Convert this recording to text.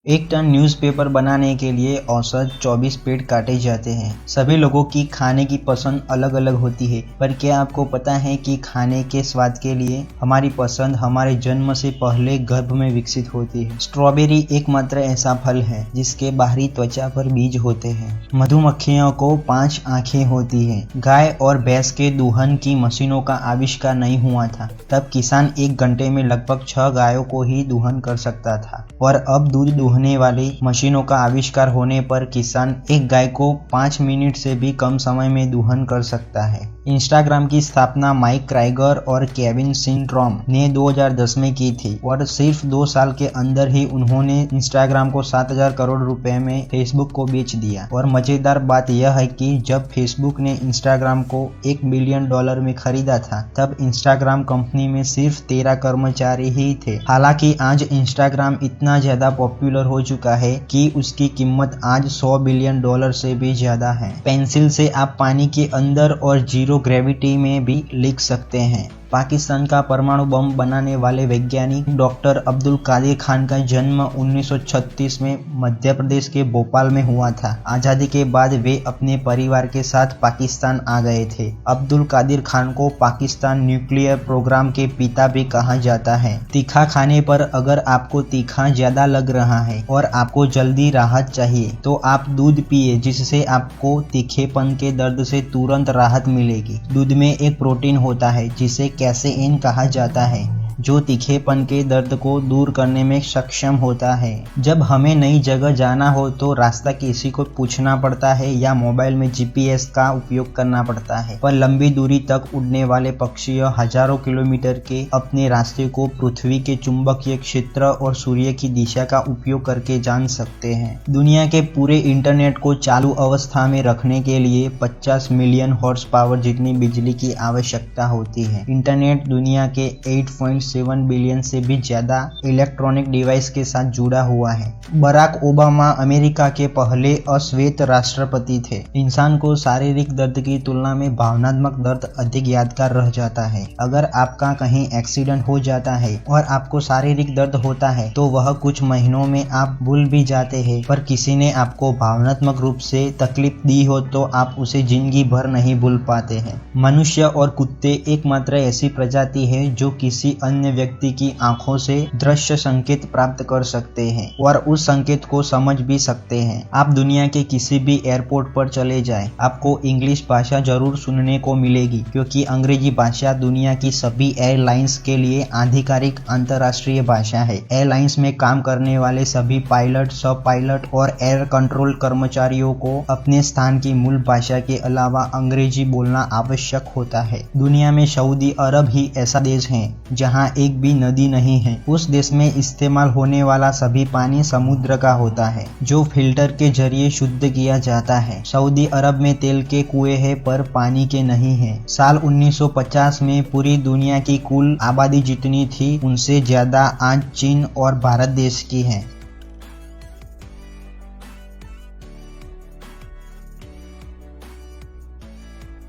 एक ton newspaper बनाने के लिए औसत 24 पेड़ काटे जाते हैं। सभी लोगों की खाने की पसंद अलग अलग होती है, पर क्या आपको पता है कि खाने के स्वाद के लिए हमारी पसंद हमारे जन्म से पहले गर्भ में विकसित होती है। स्ट्रॉबेरी एकमात्र ऐसा फल है जिसके बाहरी त्वचा पर बीज होते हैं। मधुमक्खियों को 5 आंखें होती है। गाय और भैंस के दूहन की मशीनों का आविष्कार नहीं हुआ था, तब किसान 1 घंटे में लगभग 6 गायों को ही दूहन कर सकता था, और अब दूध दूहने वाली मशीनों का आविष्कार होने पर किसान एक गाय को 5 मिनट से भी कम समय में दूहन कर सकता है। इंस्टाग्राम की स्थापना माइक क्राइगर और केविन सिंड्रोम ने 2010 में की थी, और सिर्फ 2 साल के अंदर ही उन्होंने इंस्टाग्राम को 7,000 करोड़ रुपए में फेसबुक को बेच दिया। और मजेदार बात यह है कि जब फेसबुक ने इंस्टाग्राम को $1 बिलियन में खरीदा था, तब इंस्टाग्राम कंपनी में सिर्फ 13 कर्मचारी ही थे। हालांकि आज इंस्टाग्राम इतना ज्यादा पॉपुलर हो चुका है कि उसकी कीमत आज $100 बिलियन से भी ज्यादा है। पेंसिल से आप पानी के अंदर और जीरो ग्रेविटी में भी लिख सकते हैं। पाकिस्तान का परमाणु बम बनाने वाले वैज्ञानिक डॉक्टर अब्दुल कादिर खान का जन्म 1936 में मध्य प्रदेश के भोपाल में हुआ था। आजादी के बाद वे अपने परिवार के साथ पाकिस्तान आ गए थे। अब्दुल कादिर खान को पाकिस्तान न्यूक्लियर प्रोग्राम के पिता भी कहा जाता है। तीखा खाने पर अगर आपको तीखा ज्यादा लग रहा है और आपको जल्दी राहत चाहिए, तो आप दूध पिए, जिससे आपको तीखेपन के दर्द से तुरंत राहत मिलेगी। दूध में एक प्रोटीन होता है जिसे कैसेइन कहा जाता है, जो तीखेपन के दर्द को दूर करने में सक्षम होता है। जब हमें नई जगह जाना हो तो रास्ता किसी को पूछना पड़ता है या मोबाइल में जीपीएस का उपयोग करना पड़ता है, पर लंबी दूरी तक उड़ने वाले पक्षी हजारों किलोमीटर के अपने रास्ते को पृथ्वी के चुंबकीय क्षेत्र और सूर्य की दिशा का उपयोग करके जान सकते हैं। दुनिया के पूरे इंटरनेट को चालू अवस्था में रखने के लिए 50 मिलियन हॉर्स पावर जितनी बिजली की आवश्यकता होती है। इंटरनेट दुनिया के 8.7 बिलियन से भी ज्यादा इलेक्ट्रॉनिक डिवाइस के साथ जुड़ा हुआ है। बराक ओबामा अमेरिका के पहले अश्वेत राष्ट्रपति थे। इंसान को शारीरिक दर्द की तुलना में भावनात्मक दर्द अधिक यादगार रह जाता है। अगर आपका कहीं एक्सीडेंट हो जाता है और आपको शारीरिक दर्द होता है, तो वह कुछ महीनों में आप भूल भी जाते हैं, पर किसी ने आपको भावनात्मक रूप से तकलीफ दी हो तो आप उसे जिंदगी भर नहीं भूल पाते हैं। मनुष्य और कुत्ते एकमात्र ऐसी प्रजाति है जो किसी अन्य व्यक्ति की आंखों से दृश्य संकेत प्राप्त कर सकते हैं और उस संकेत को समझ भी सकते हैं। आप दुनिया के किसी भी एयरपोर्ट पर चले जाएं, आपको इंग्लिश भाषा जरूर सुनने को मिलेगी, क्योंकि अंग्रेजी भाषा दुनिया की सभी एयरलाइंस के लिए आधिकारिक अंतर्राष्ट्रीय भाषा है। एयरलाइंस में काम करने वाले सभी पायलट, सब पायलट और एयर कंट्रोल कर्मचारियों को अपने स्थान की मूल भाषा के अलावा अंग्रेजी बोलना आवश्यक होता है। दुनिया में सऊदी अरब ही ऐसा देश है जहां एक भी नदी नहीं है। उस देश में इस्तेमाल होने वाला सभी पानी समुद्र का होता है, जो फिल्टर के जरिए शुद्ध किया जाता है। सऊदी अरब में तेल के कुएं हैं, पर पानी के नहीं है। साल 1950 में पूरी दुनिया की कुल आबादी जितनी थी, उनसे ज्यादा आज चीन और भारत देश की है।